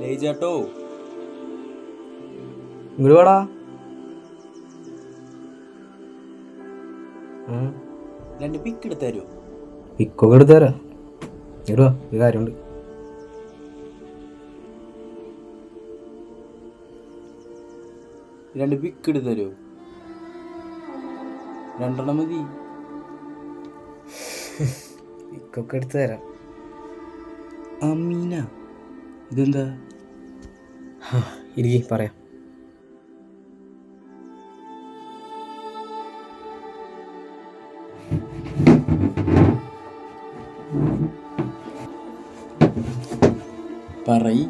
ലേജാട്ടോ ഇങ്ങോട്ട് വാടാ. രണ്ട് പിക്ക് എടുത്ത് തരുമോ? പിക്കൊക്കെ എടുത്ത് തരാം. ഇടുവാ, ഒരു കാര്യമുണ്ട്. രണ്ട് പിക്ക് എടുത്ത് തരുമോ? രണ്ടെണ്ണം മതി. പിക്കൊക്കെ എടുത്ത് തരാം. അമീന ഇതെന്താ? ഇരിക്കി പറയാം. പറയ്.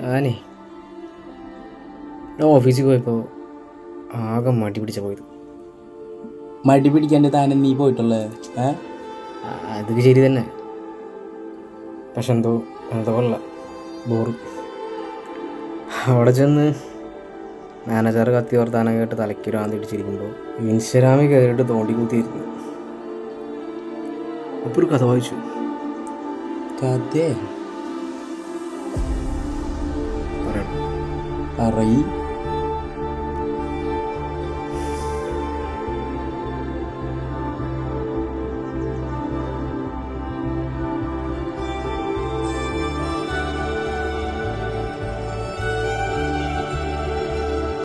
ഞാൻ ഓഫീസിൽ പോയപ്പോൾ ആകെ മടി പിടിച്ച പോയത്. മടി പിടിക്കാണ്ട് താനെ നീ പോയിട്ടുള്ളേ? അതൊക്കെ ശരി തന്നെ, പക്ഷെ എന്തോ കൊള്ള ബോറ്. അവിടെ ചെന്ന് മാനേജർ കത്തി വർത്താനം കേട്ട് തലയ്ക്കൊരു ആന്തി പിടിച്ചിരിക്കുമ്പോൾ ഇൻസ്റ്റഗ്രാമിൽ കയറിയിട്ട് തോണ്ടി കുത്തിയിരുന്നു. അപ്പോൾ ഒരു കഥ വായിച്ചു. കഥ പറയാം. പറയ്.